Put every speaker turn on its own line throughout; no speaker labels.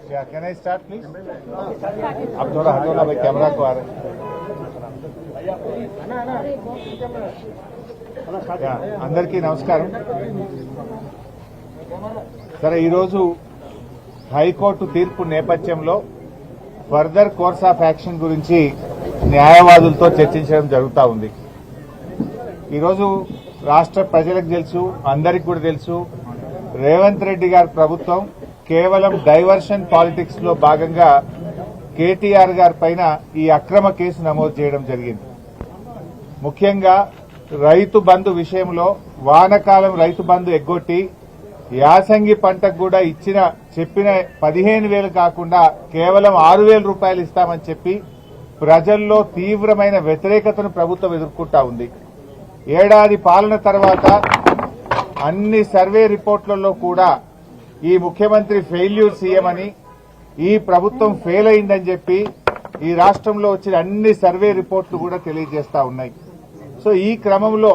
Can I start please? अब थोड़ा हटो ना भाई, कैमरा को आ रहा है. అందరికీ నమస్కారం. సరే, ఈరోజు హైకోర్టు తీర్పు నేపథ్యంలో ఫర్దర్ కోర్స్ ఆఫ్ యాక్షన్ గురించి న్యాయవాదులతో చర్చించడం జరుగుతూ ఉంది. ఈరోజు రాష్ట్ర ప్రజలకు తెలుసు, అందరికీ కూడా తెలుసు, రేవంత్ రెడ్డి గారి ప్రభుత్వం కేవలం డైవర్షన్ పాలిటిక్స్ లో భాగంగా కేటీఆర్ గారి పైన ఈ అక్రమ కేసు నమోదు చేయడం జరిగింది. ముఖ్యంగా రైతు బంధు విషయంలో వానకాలం రైతు బంధు ఎగ్గొట్టి యాసంగి పంటకు కూడా చెప్పిన 15,000 కాకుండా కేవలం 6,000 రూపాయలు ఇస్తామని చెప్పి ప్రజల్లో తీవ్రమైన వ్యతిరేకతను ప్రభుత్వం ఎదుర్కొంటా ఉంది. ఏడాది పాలన తర్వాత అన్ని సర్వే రిపోర్టులలో కూడా ఈ ముఖ్యమంత్రి ఫెయిల్యూర్ సీఎం అని, ఈ ప్రభుత్వం ఫెయిల్ అయిందని చెప్పి ఈ రాష్ట్రంలో వచ్చిన అన్ని సర్వే రిపోర్టులు కూడా తెలియజేస్తా ఉన్నాయి. సో ఈ క్రమంలో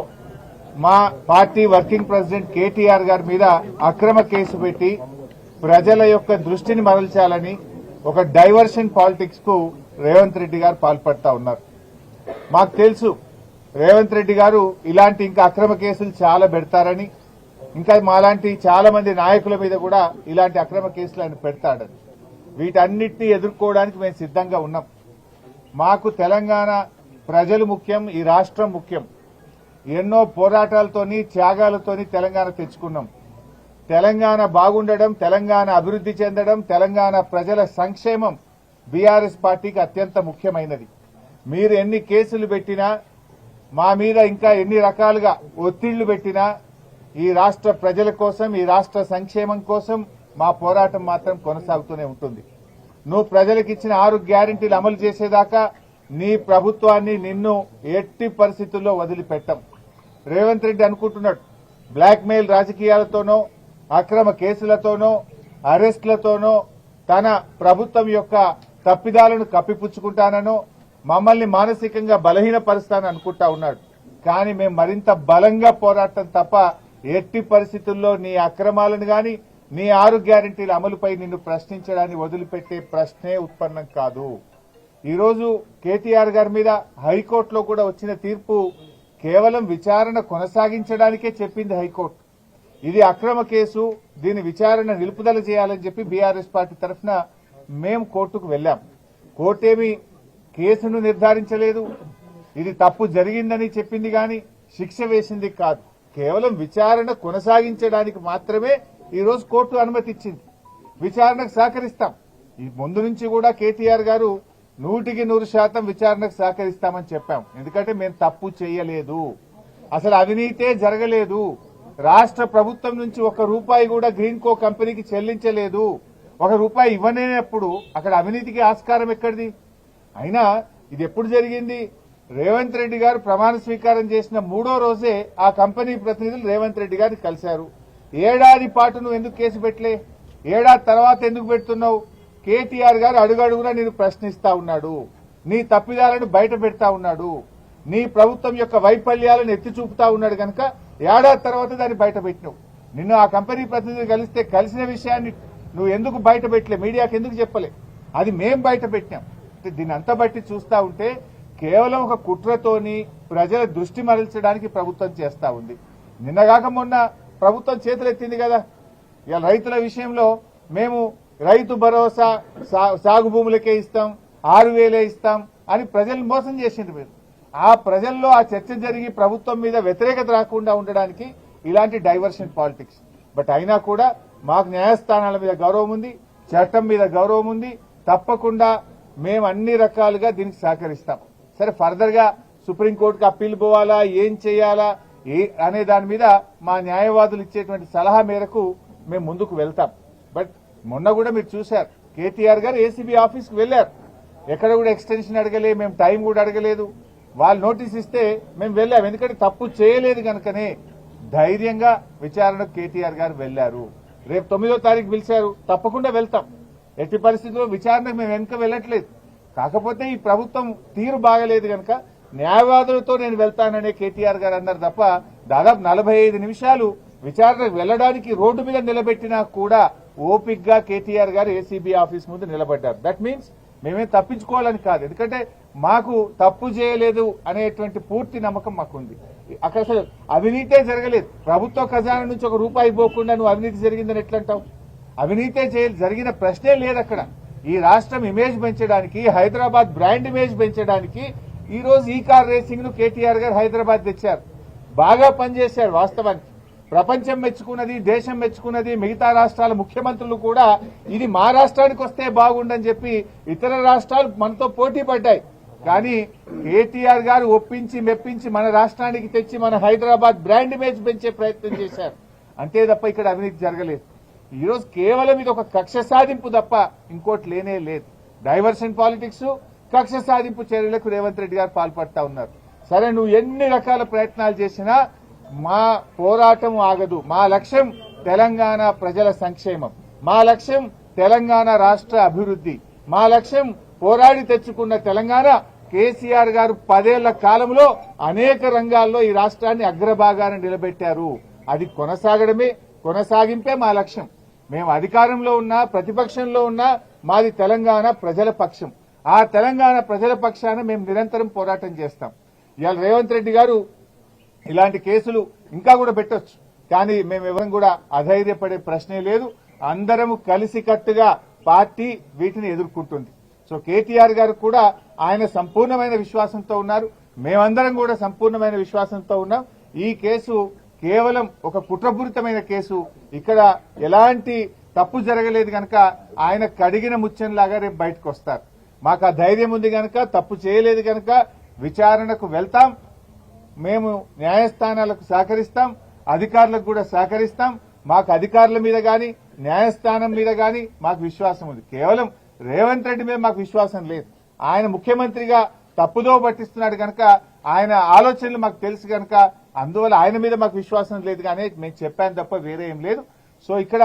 మా పార్టీ వర్కింగ్ ప్రెసిడెంట్ కేటీఆర్ గారి మీద అక్రమ కేసు పెట్టి ప్రజల యొక్క దృష్టిని మరల్చాలని ఒక డైవర్షన్ పాలిటిక్స్ కు రేవంత్ రెడ్డి గారు పాల్పడతా ఉన్నారు. మాకు తెలుసు రేవంత్ రెడ్డి గారు ఇలాంటి ఇంకా అక్రమ కేసులు చాలా పెడతారని, ఇంకా మాలాంటి చాలా మంది నాయకుల మీద కూడా ఇలాంటి అక్రమ కేసులు ఆయన పెడతాడని. వీటన్నిటినీ ఎదుర్కోవడానికి మేము సిద్దంగా ఉన్నాం. మాకు తెలంగాణ ప్రజలు ముఖ్యం, ఈ రాష్ట్రం ముఖ్యం. ఎన్నో పోరాటాలతోని త్యాగాలతోని తెలంగాణ తెచ్చుకున్నాం. తెలంగాణ బాగుండడం, తెలంగాణ అభివృద్ది చెందడం, తెలంగాణ ప్రజల సంక్షేమం బీఆర్ఎస్ పార్టీకి అత్యంత ముఖ్యమైనది. మీరు ఎన్ని కేసులు పెట్టినా, మా మీద ఇంకా ఎన్ని రకాలుగా ఒత్తిళ్లు పెట్టినా, ఈ రాష్ట్ర ప్రజల కోసం, ఈ రాష్ట్ర సంక్షేమం కోసం మా పోరాటం మాత్రం కొనసాగుతూనే ఉంటుంది. నువ్వు ప్రజలకు ఇచ్చిన 6 గ్యారెంటీలు అమలు చేసేదాకా నీ ప్రభుత్వాన్ని, నిన్ను ఎట్టి పరిస్థితుల్లో వదిలిపెట్టం. రేవంత్ రెడ్డి అనుకుంటున్నాడు బ్లాక్ మెయిల్ రాజకీయాలతోనో, అక్రమ కేసులతోనో, అరెస్టులతోనో తన ప్రభుత్వం యొక్క తప్పిదాలను కప్పిపుచ్చుకుంటానో, మమ్మల్ని మానసికంగా బలహీనపరుస్తానని అనుకుంటా ఉన్నాడు. కానీ మేము మరింత బలంగా పోరాటం తప్ప ఎట్టి పరిస్థితుల్లో నీ అక్రమాలను గాని, నీ 6 గ్యారెంటీల అమలుపై నిన్ను ప్రశ్నించడాన్ని వదిలిపెట్టే ప్రశ్నే ఉత్పన్నం కాదు. ఈరోజు కేటీఆర్ గారి మీద హైకోర్టులో కూడా వచ్చిన తీర్పు కేవలం విచారణ కొనసాగించడానికే చెప్పింది హైకోర్టు. ఇది అక్రమ కేసు, దీని విచారణ నిలుపుదల చేయాలని చెప్పి బీఆర్ఎస్ పార్టీ తరఫున మేము కోర్టుకు వెళ్లాం. కోర్టేమీ కేసును నిర్ధారించలేదు, ఇది తప్పు జరిగిందని చెప్పింది గాని శిక్ష వేసింది కాదు. కేవలం విచారణ కొనసాగించడానికి మాత్రమే ఈరోజు కోర్టు అనుమతి ఇచ్చింది. విచారణకు సహకరిస్తాం. ఈ ముందు నుంచి కూడా కేటీఆర్ గారు 100% విచారణకు సహకరిస్తామని చెప్పాం. ఎందుకంటే మేము తప్పు చేయలేదు, అసలు అవినీతే జరగలేదు, రాష్ట్ర ప్రభుత్వం నుంచి ₹1 కూడా గ్రీన్ కో కంపెనీకి చెల్లించలేదు. ₹1 ఇవ్వలేనప్పుడు అక్కడ అవినీతికి ఆస్కారం ఎక్కడిది? అయినా ఇది ఎప్పుడు జరిగింది? రేవంత్ రెడ్డి గారు ప్రమాణ స్వీకారం చేసిన 3వ రోజే ఆ కంపెనీ ప్రతినిధులు రేవంత్ రెడ్డి గారిని కలిశారు. ఏడాది పాటు నువ్వు ఎందుకు కేసు పెట్టలే? ఏడాది తర్వాత ఎందుకు పెడుతున్నావు? కేటీఆర్ గారు అడుగడుగునా నేను ప్రశ్నిస్తా ఉన్నాడు, నీ తప్పిదాలను బయట పెడతా ఉన్నాడు, నీ ప్రభుత్వం యొక్క వైఫల్యాలను ఎత్తి చూపుతా ఉన్నాడు కనుక ఏడాది తర్వాత దాన్ని బయట పెట్టినావు. నిన్ను ఆ కంపెనీ ప్రతినిధులు కలిస్తే కలిసిన విషయాన్ని నువ్వు ఎందుకు బయట పెట్టలే? మీడియాకి ఎందుకు చెప్పలే? అది మేం బయట పెట్టినాం. దీన్ని అంతా బట్టి చూస్తా ఉంటే కేవలం ఒక కుట్రతోని ప్రజల దృష్టి మరల్చడానికి ప్రభుత్వం చేస్తా ఉంది. నిన్నగాక మొన్న ప్రభుత్వం చేతులెత్తింది కదా, ఇలా రైతుల విషయంలో మేము రైతు భరోసా సాగు భూములకే ఇస్తాం, 6,000 ఇస్తాం అని ప్రజలను మోసం చేసింది. మీరు ఆ ప్రజల్లో ఆ చర్చ జరిగి ప్రభుత్వం మీద వ్యతిరేకత రాకుండా ఉండడానికి ఇలాంటి డైవర్షన్ పాలిటిక్స్. బట్ అయినా కూడా మాకు న్యాయస్థానాల మీద గౌరవం ఉంది, చట్టం మీద గౌరవం ఉంది. తప్పకుండా మేము అన్ని రకాలుగా దీనికి సహకరిస్తాం. సరే, ఫర్దర్ గా సుప్రీంకోర్టుకు అప్పీల్ పోవాలా, ఏం చేయాలా అనే దాని మీద మా న్యాయవాదులు ఇచ్చేటువంటి సలహా మేరకు మేము ముందుకు వెళ్తాం. బట్ మొన్న కూడా మీరు చూశారు, కేటీఆర్ గారు ఏసీబీ ఆఫీస్కి వెళ్లారు. ఎక్కడ కూడా ఎక్స్టెన్షన్ అడగలే, మేము టైం కూడా అడగలేదు. వాళ్ళు నోటీస్ ఇస్తే మేము వెళ్ళాం. ఎందుకంటే తప్పు చేయలేదు కనుకనే ధైర్యంగా విచారణకు కేటీఆర్ గారు వెళ్లారు. రేపు 9వ తారీఖు పిలిచారు, తప్పకుండా వెళ్తాం. ఎట్టి పరిస్థితుల్లో విచారణకు మేము వెనుక వెళ్లట్లేదు. కాకపోతే ఈ ప్రభుత్వం తీరు బాగలేదు కనుక న్యాయవాదులతో నేను వెళ్తాననే కేటీఆర్ గారు అన్నారు తప్ప దాదాపు 45 నిమిషాలు విచారణకు వెళ్లడానికి రోడ్డు మీద నిలబెట్టినా కూడా ఓపిక్ గా కేటీఆర్ గారు ఏసీబీ ఆఫీస్ ముందు నిలబడ్డారు. దట్ మీన్స్ మేమే తప్పించుకోవాలని కాదు, ఎందుకంటే మాకు తప్పు చేయలేదు అనేటువంటి పూర్తి నమ్మకం మాకుంది. అక్కడ అసలు అవినీతే జరగలేదు. ప్రభుత్వ ఖజానా నుంచి ఒక రూపాయి పోకుండా నువ్వు అవినీతి జరిగిందని ఎట్లంటావు? అవినీతే జరిగిన ప్రశ్నే లేదు అక్కడ. ఈ రాష్ట్రం ఇమేజ్ పెంచడానికి, హైదరాబాద్ బ్రాండ్ ఇమేజ్ పెంచడానికి ఈ రోజు ఈ కార్ రేసింగ్ ను కేటీఆర్ గారు హైదరాబాద్ తెచ్చారు. బాగా పనిచేశారు. వాస్తవానికి ప్రపంచం మెచ్చుకున్నది, దేశం మెచ్చుకున్నది. మిగతా రాష్ట్రాల ముఖ్యమంత్రులు కూడా ఇది మా రాష్ట్రానికి వస్తే బాగుండని చెప్పి ఇతర రాష్ట్రాలు మనతో పోటీ పడ్డాయి. కానీ కేటీఆర్ గారు ఒప్పించి మెప్పించి మన రాష్ట్రానికి తెచ్చి మన హైదరాబాద్ బ్రాండ్ ఇమేజ్ పెంచే ప్రయత్నం చేశారు. అంతే తప్ప ఇక్కడ అవినీతి జరగలేదు. ఈ రోజు కేవలం ఇది ఒక కక్ష సాధింపు తప్ప ఇంకోటి లేనే లేదు. డైవర్షన్ పాలిటిక్స్, కక్ష సాధింపు చర్యలకు రేవంత్ రెడ్డి గారు పాల్పడతా ఉన్నారు. సరే, నువ్వు ఎన్ని రకాల ప్రయత్నాలు చేసినా మా పోరాటం ఆగదు. మా లక్ష్యం తెలంగాణ ప్రజల సంక్షేమం, మా లక్ష్యం తెలంగాణ రాష్ట్ర అభివృద్ధి, మా లక్ష్యం పోరాడి తెచ్చుకున్న తెలంగాణ. కేసీఆర్ గారు 10 ఏళ్ల కాలంలో అనేక రంగాల్లో ఈ రాష్ట్రాన్ని అగ్రభాగాన నిలబెట్టారు. అది కొనసాగింపే మా లక్ష్యం. మేము అధికారంలో ఉన్నా ప్రతిపక్షంలో ఉన్నా మాది తెలంగాణ ప్రజల పక్షం. ఆ తెలంగాణ ప్రజల పక్షాన మేము నిరంతరం పోరాటం చేస్తాం. ఇవాళ రేవంత్ రెడ్డి గారు ఇలాంటి కేసులు ఇంకా కూడా పెట్టొచ్చు, కానీ మేమెవరం కూడా అధైర్యపడే ప్రశ్నే లేదు. అందరము కలిసికట్టుగా పార్టీ వీటిని ఎదుర్కొంటుంది. సో కేటీఆర్ గారు కూడా ఆయన సంపూర్ణమైన విశ్వాసంతో ఉన్నారు. మేమందరం కూడా సంపూర్ణమైన విశ్వాసంతో ఉన్నాం. ఈ కేసు కేవలం ఒక కుట్రపూరితమైన కేసు. ఇక్కడ ఎలాంటి తప్పు జరగలేదు కనుక ఆయన కడిగిన ముత్యంలాగా రేపు బయటకు వస్తారు. మాకు ఆ ధైర్యం ఉంది కనుక, తప్పు చేయలేదు కనుక విచారణకు వెళ్తాం. మేము న్యాయస్థానాలకు సహకరిస్తాం, అధికారులకు కూడా సహకరిస్తాం. మాకు అధికారుల మీద గాని న్యాయస్థానం మీద గాని మాకు విశ్వాసం ఉంది. కేవలం రేవంత్ రెడ్డి మీద మాకు విశ్వాసం లేదు. ఆయన ముఖ్యమంత్రిగా తప్పుదో పట్టిస్తున్నాడు కనుక, ఆయన ఆలోచనలు మాకు తెలుసు కనుక, అందువల్ల ఆయన మీద మాకు విశ్వాసం లేదు. కానీ మేము చెప్పాను తప్ప వేరే ఏం లేదు. సో ఇక్కడ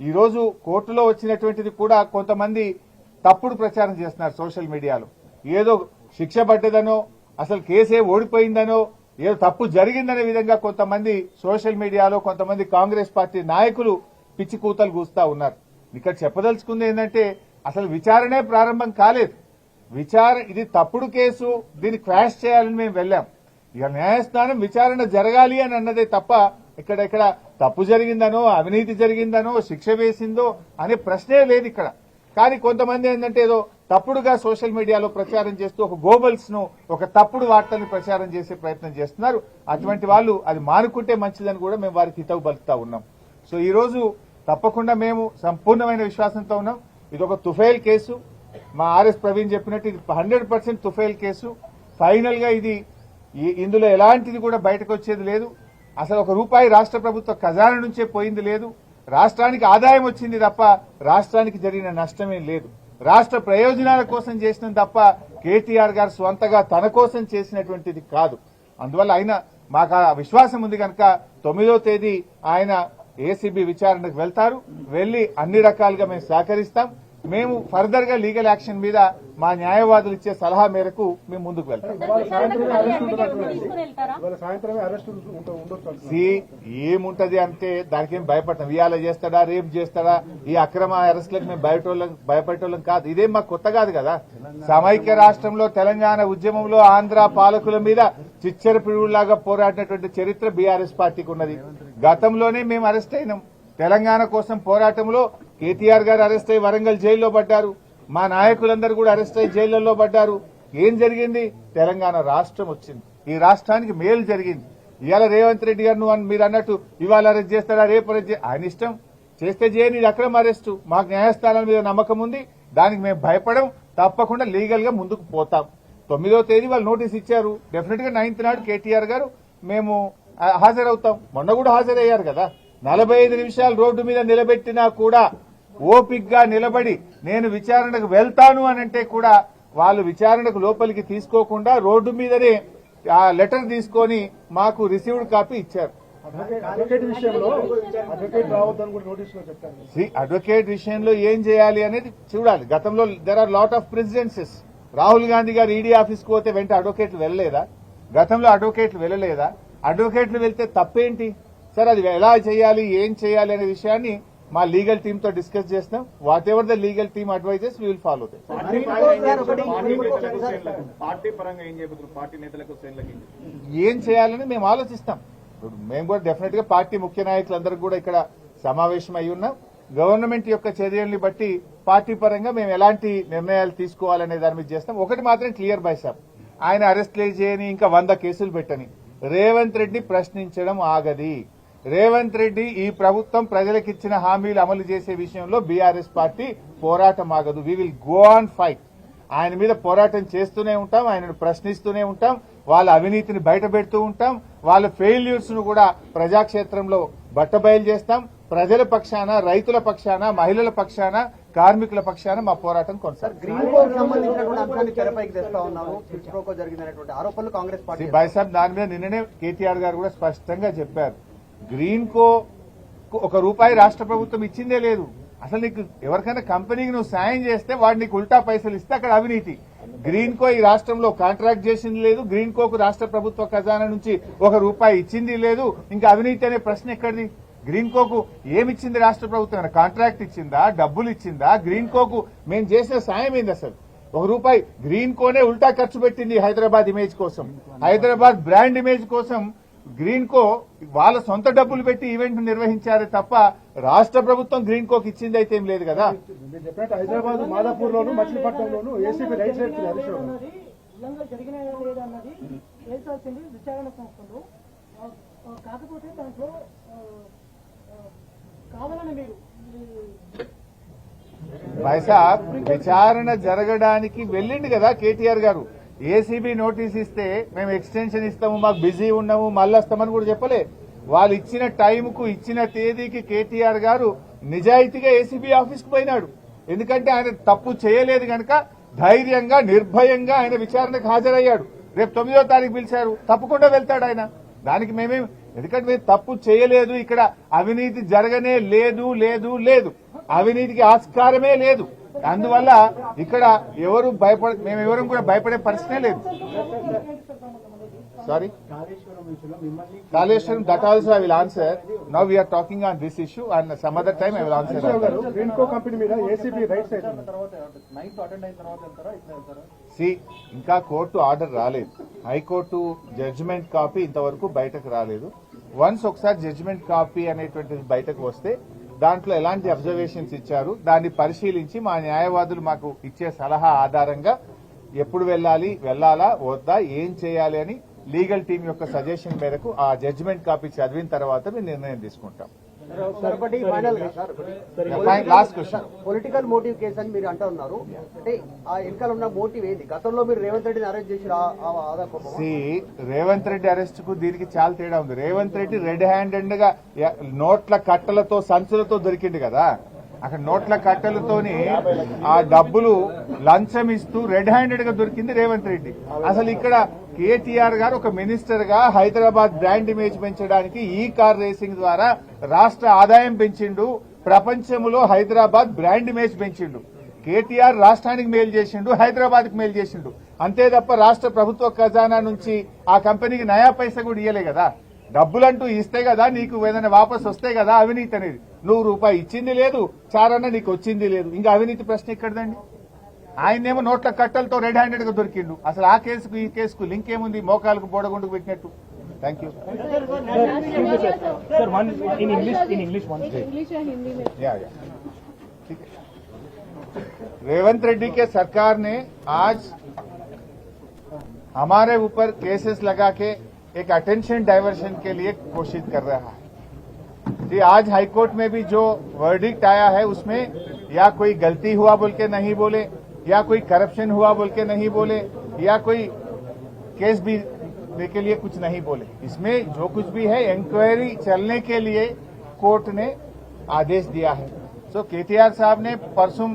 ఈ రోజు కోర్టులో వచ్చినటువంటిది కూడా కొంతమంది తప్పుడు ప్రచారం చేస్తున్నారు సోషల్ మీడియాలో. ఏదో శిక్ష పడ్డదనో, అసలు కేసే ఓడిపోయిందనో, ఏదో తప్పు జరిగిందనే విధంగా కొంతమంది సోషల్ మీడియాలో కొంతమంది కాంగ్రెస్ పార్టీ నాయకులు పిచ్చి కూతలు కూస్తా ఉన్నారు. ఇక్కడ చెప్పదలుచుకుంది ఏంటంటే అసలు విచారణే ప్రారంభం కాలేదు. ఇది తప్పుడు కేసు, దీన్ని క్వాష్ చేయాలని మేము వెళ్ళాం. ఇక న్యాయస్థానం విచారణ జరగాలి అని అన్నదే తప్ప ఇక్కడ తప్పు జరిగిందనో, అవినీతి జరిగిందనో, శిక్ష వేసిందో అనే ప్రశ్నే లేదు ఇక్కడ. కానీ కొంతమంది ఏంటంటే ఏదో తప్పుడుగా సోషల్ మీడియాలో ప్రచారం చేస్తూ ఒక గోబల్స్ ను, ఒక తప్పుడు వార్తల్ని ప్రచారం చేసే ప్రయత్నం చేస్తున్నారు. అటువంటి వాళ్ళు అది మానుకుంటే మంచిదని కూడా మేము వారికి హితవు పలుకుతా ఉన్నాం. సో ఈ రోజు తప్పకుండా మేము సంపూర్ణమైన విశ్వాసంతో ఉన్నాం. ఇది ఒక తుఫైల్ కేసు. మా ఆర్ఎస్ ప్రవీణ్ చెప్పినట్టు ఇది 100% తుఫైల్ కేసు. ఫైనల్ గా ఇందులో ఎలాంటిది కూడా బయటకు వచ్చేది లేదు. అసలు ఒక రూపాయి రాష్ట్ర ప్రభుత్వ ఖజానా నుంచే పోయింది లేదు. రాష్ట్రానికి ఆదాయం వచ్చింది తప్ప రాష్ట్రానికి జరిగిన నష్టమేం లేదు. రాష్ట్ర ప్రయోజనాల కోసం చేసిన తప్ప కేటీఆర్ గారు స్వంతగా తన కోసం చేసినటువంటిది కాదు. అందువల్ల మాకు ఆ విశ్వాసం ఉంది కనుక 9వ తేదీ ఆయన ఏసీబీ విచారణకు వెళ్తారు. వెళ్లి అన్ని రకాలుగా మేము సహకరిస్తాం. మేము ఫర్దర్ గా లీగల్ యాక్షన్ మీద మా న్యాయవాదులు ఇచ్చే సలహా మేరకు మేము ముందుకు వెళ్తాం. ఏముంటది అంటే దానికేం భయపడతాం. ఇవాళ చేస్తాడా, రేపు చేస్తాడా, ఈ అక్రమ అరెస్టులకు మేము భయపడేటోళ్ళం కాదు. ఇదేం మాకు కొత్త కాదు కదా. సమైక్య రాష్ట్రంలో తెలంగాణ ఉద్యమంలో ఆంధ్ర పాలకుల మీద చిచ్చర పిడుగులాగా పోరాడినటువంటి చరిత్ర బీఆర్ఎస్ పార్టీకి ఉన్నది. గతంలోనే మేము అరెస్ట్ అయినాం. తెలంగాణ కోసం పోరాటంలో కేటీఆర్ గారు అరెస్ట్ అయ్యి వరంగల్ జైల్లో పడ్డారు. మా నాయకులందరూ కూడా అరెస్ట్ అయ్యి జైళ్లలో పడ్డారు. ఏం జరిగింది? తెలంగాణ రాష్ట్రం వచ్చింది. ఈ రాష్ట్రానికి మేలు జరిగింది. ఇవాళ రేవంత్ రెడ్డి గారు మీరు అన్నట్టు ఇవాళ అరెస్ట్ చేస్తారా, రేపు అరెస్ట్ ఆయన ఇష్టం, చేస్తే చేయని. ఇది అక్రమ అరెస్టు. మాకు న్యాయస్థానాల మీద నమ్మకం ఉంది. దానికి మేము భయపడం. తప్పకుండా లీగల్ గా ముందుకు పోతాం. 9వ తేదీ వాళ్ళు నోటీస్ ఇచ్చారు. డెఫినెట్ గా 9th నాడు కేటీఆర్ గారు మేము హాజరవుతాం. మొన్న కూడా హాజరయ్యారు కదా. 45 నిమిషాలు రోడ్డు మీద నిలబెట్టినా కూడా ఓపిక్ గా నిలబడి నేను విచారణకు వెళ్తాను అనంటే కూడా వాళ్ళు విచారణకు లోపలికి తీసుకోకుండా రోడ్డు మీదనే ఆ లెటర్ తీసుకొని మాకు రిసీవ్డ్ కాపీ ఇచ్చారు. అడ్వకేట్ విషయంలో ఏం చేయాలి అనేది చూడాలి. గతంలో there are lot of precedences. Rahul Gandhi garu ED ఆఫీస్కి పోతే వెంట అడ్వకేట్లు వెళ్ళలేదా? గతంలో అడ్వకేట్లు వెళ్ళలేదా? అడ్వకేట్లు వెళ్తే తప్పేంటి సార్? అది ఎలా చేయాలి, ఏం చేయాలి అనే విషయాన్ని మా లీగల్ టీమ్ తో డిస్కస్ చేస్తాం. Whatever the legal team advises we will follow that.
Party పరంగా ఏం చేయబోతున్నారు? పార్టీ నేతలకు శ్రేణులకి
ఏం చేయాలని మేము ఆలోచిస్తాం. మేము కూడా డెఫినెట్ గా పార్టీ ముఖ్య నాయకులందరూ కూడా ఇక్కడ సమావేశం అయి ఉన్నాం. గవర్నమెంట్ యొక్క చర్యల్ని బట్టి పార్టీ పరంగా మేము ఎలాంటి నిర్ణయాలు తీసుకోవాలనే దాని మీద చేస్తాం. ఒకటి మాత్రం క్లియర్ బై సాబ్, ఆయన అరెస్ట్లే చేయని ఇంకా 100 కేసులు పెట్టని రేవంత్ రెడ్డి ప్రశ్నించడం ఆగది. రేవంత్ రెడ్డి ఈ ప్రభుత్వం ప్రజలకిచ్చిన హామీలు అమలు చేసే విషయంలో బీఆర్ఎస్ పార్టీ పోరాటం ఆగదు. We will go on fight. ఆయన మీద పోరాటం చేస్తూనే ఉంటాం, ఆయనను ప్రశ్నిస్తూనే ఉంటాం, వాళ్ళ అవినీతిని బయటపెడుతూ ఉంటాం, వాళ్ళ ఫెయిల్యూర్స్ ను కూడా ప్రజాక్షేత్రంలో బట్టబయలు చేస్తాం. ప్రజల పక్షాన, రైతుల పక్షాన, మహిళల పక్షాన, కార్మికుల పక్షాన మా పోరాటం కొనసాగుతుంది. బైసాబ్ దాని మీద నిన్ననే కేటీఆర్ గారు కూడా స్పష్టంగా చెప్పారు. గ్రీన్ కో ₹1 రాష్ట్ర ప్రభుత్వం ఇచ్చిందే లేదు. అసలు నీకు ఎవరికైనా కంపెనీకి నువ్వు సాయం చేస్తే వాడు నీకు ఉల్టా పైసలు ఇస్తే అక్కడ అవినీతి. గ్రీన్ కో ఈ రాష్ట్రంలో కాంట్రాక్ట్ చేసింది లేదు, గ్రీన్ కోకు రాష్ట్ర ప్రభుత్వ ఖజానా నుంచి ₹1 ఇచ్చింది లేదు. ఇంకా అవినీతి అనే ప్రశ్న ఎక్కడిది? గ్రీన్ కోకు ఏమిచ్చింది రాష్ట్ర ప్రభుత్వం? కాంట్రాక్ట్ ఇచ్చిందా, డబ్బులు ఇచ్చిందా? గ్రీన్ కోకు మేము చేసిన సాయం ఏంది? అసలు ₹1 గ్రీన్ కోనే ఉల్టా ఖర్చు పెట్టింది హైదరాబాద్ ఇమేజ్ కోసం, హైదరాబాద్ బ్రాండ్ ఇమేజ్ కోసం. గ్రీన్ కో వాళ్ళ సొంత డబ్బులు పెట్టి ఈవెంట్ నిర్వహించారే తప్ప రాష్ట్ర ప్రభుత్వం గ్రీన్ కోకి ఇచ్చింది అయితే ఏం లేదు కదా.
హైదరాబాద్ మాదాపూర్ లోను, మచిలీపట్నంలోను ఏసీబీ రైట్ సైడ్ విచారణ సంస్థలు కాకపోతే దాంట్లో కావాలని మీరు
వైసాబ్ విచారణ జరగడానికి వెళ్ళింది కదా కేటీఆర్ గారు. ఏసీబీ నోటీస్ ఇస్తే మేము ఎక్స్టెన్షన్ ఇస్తాము, మాకు బిజీ ఉన్నాము, మళ్ళీ వస్తామని కూడా చెప్పలే. వాళ్ళు ఇచ్చిన టైంకు, ఇచ్చిన తేదీకి కేటీఆర్ గారు నిజాయితీగా ఏసీబీ ఆఫీస్కు పోయినాడు. ఎందుకంటే ఆయన తప్పు చేయలేదు కనుక ధైర్యంగా, నిర్భయంగా ఆయన విచారణకు హాజరయ్యాడు. రేపు 9వ తారీఖు పిలిచారు, తప్పకుండా వెళ్తాడు ఆయన. దానికి మేమేం, ఎందుకంటే మేము తప్పు చేయలేదు, ఇక్కడ అవినీతి జరగనే లేదు లేదు లేదు, అవినీతికి ఆస్కారమే లేదు. అందువల్ల ఇక్కడ ఎవరు మేమెవరం కూడా భయపడే పరిస్థితే లేదు. Sorry, Kaleshwaram, that also I will answer. Now we are talking on this issue and some other time I will answer.
Greenko company మీద ఏసీబీ రైట్ సైడ్
ఇంకా కోర్టు ఆర్డర్ రాలేదు. హైకోర్టు జడ్జిమెంట్ కాపీ ఇంతవరకు బయటకు రాలేదు. వన్స్ ఒకసారి జడ్జిమెంట్ కాపీ అనేటువంటిది బయటకు వస్తే దాంట్లో ఎలాంటి అబ్జర్వేషన్స్ ఇచ్చారు దాన్ని పరిశీలించి మా న్యాయవాదులు మాకు ఇచ్చే సలహా ఆధారంగా ఎప్పుడు వెళ్లాలా వద్దా, ఏం చేయాలి అని లీగల్ టీం యొక్క సజెషన్ మేరకు ఆ జడ్జిమెంట్ కాపీ చదివిన తర్వాత మేము నిర్ణయం తీసుకుంటాం. Last question,
political motive case అని మీరు అంటూ ఉన్నారు. అంటే ఆ వెనకాల ఉన్న మోటివ్ ఏంది? గతంలో మీరు రేవంత్ రెడ్డిని అరెస్ట్ చేసి
రేవంత్ రెడ్డి అరెస్ట్ కు దీనికి చాలా తేడా ఉంది. రేవంత్ రెడ్డి రెడ్ హ్యాండెడ్ గా నోట్ల కట్టలతో, సంచులతో దొరికింది కదా. అక్కడ నోట్ల కట్టెలతోని ఆ డబ్బులు లంచం ఇస్తూ రెడ్ హ్యాండెడ్ గా దొరికింది రేవంత్ రెడ్డి. అసలు ఇక్కడ కేటీఆర్ గారు ఒక మినిస్టర్ గా హైదరాబాద్ బ్రాండ్ ఇమేజ్ పెంచడానికి ఈ కార్ రేసింగ్ ద్వారా రాష్ట్ర ఆదాయం పెంచిండు, ప్రపంచంలో హైదరాబాద్ బ్రాండ్ ఇమేజ్ పెంచిండు. కేటీఆర్ రాష్ట్రానికి మేలు చేసిండు, హైదరాబాద్ కి మేలు చేసిండు. అంతే తప్ప రాష్ట్ర ప్రభుత్వ ఖజానా నుంచి ఆ కంపెనీకి నయా పైసా కూడా ఇయ్యలే కదా. డబ్బులంటూ ఇస్తే కదా నీకు ఏదైనా వాపసు వస్తే కదా అవినీతి అనేది. ₹100 ఇచ్చింది లేదు, చారన్న నీకు వచ్చింది లేదు, ఇంకా అవినీతి ప్రశ్న ఎక్కడదండి? ఆయనేమో నోట్ల కట్టలతో రెడ్ హ్యాండెడ్ గా దొరికిండు. అసలు ఆ కేసుకు ఈ కేసుకు లింక్ ఏముంది? మోకాలకు బోడగుండుకు పెట్టినట్టు. Thank you. रेवंत रेड्डी के सरकार ने आज हमारे ऊपर केसेस लगा के एक अटेंशन डाइवर्शन के लिए कोशिश कर रहा है. जी, आज हाईकोर्ट में भी जो वर्डिक्ट आया है उसमें या कोई गलती हुआ बोल के नहीं बोले, या कोई करप्शन हुआ बोल के नहीं बोले, या कोई केस भी के लिए कुछ नहीं बोले. इसमें जो कुछ भी है इंक्वायरी चलने के लिए कोर्ट ने आदेश दिया है. सो केटीआर साहब ने परसों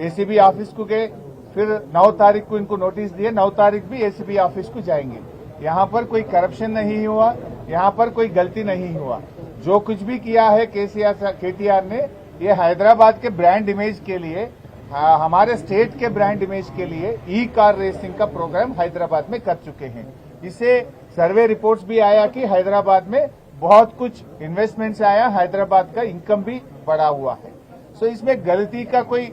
एसीबी ऑफिस को गए, फिर 9 तारीख को इनको नोटिस दिए. 9 तारीख भी एसीबी ऑफिस को जाएंगे. यहाँ पर कोई करप्शन नहीं हुआ, यहाँ पर कोई गलती नहीं हुआ. जो कुछ भी किया है केटीआर ने, ये हैदराबाद के ब्रांड इमेज के लिए, हमारे स्टेट के ब्रांड इमेज के लिए ई कार रेसिंग का प्रोग्राम हैदराबाद में कर चुके हैं. इससे सर्वे रिपोर्ट्स भी आया कि हैदराबाद में बहुत कुछ इन्वेस्टमेंट से आया, हैदराबाद का इनकम भी बढ़ा हुआ है। सो इसमें गलती का कोई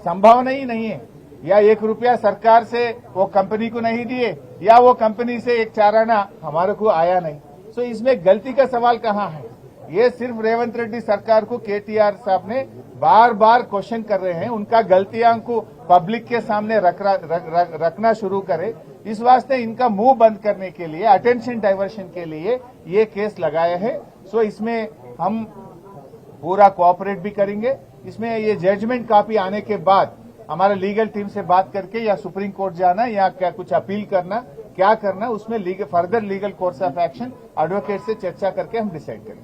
संभावना ही नहीं है। या 1 रुपया सरकार से वो कंपनी को नहीं दिए या वो कंपनी से एक चाराना हमारे को आया नहीं। सो इसमें गलती का सवाल कहाँ है? ये सिर्फ रेवंत रेड्डी सरकार को केटीआर साहब ने बार बार क्वेश्चन कर रहे हैं, उनका गलतियां को पब्लिक के सामने रखना शुरू करे। इस वास्ते इनका मुंह बंद करने के लिए, अटेंशन डाइवर्शन के लिए ये केस लगाया है। सो इसमें हम पूरा कोऑपरेट भी करेंगे। इसमें ये जजमेंट कॉपी आने के बाद हमारा लीगल टीम से बात करके या सुप्रीम कोर्ट जाना या क्या कुछ अपील करना, क्या करना, उसमें further legal course of action advocate से चर्चा करके हम डिसाइड करेंगे।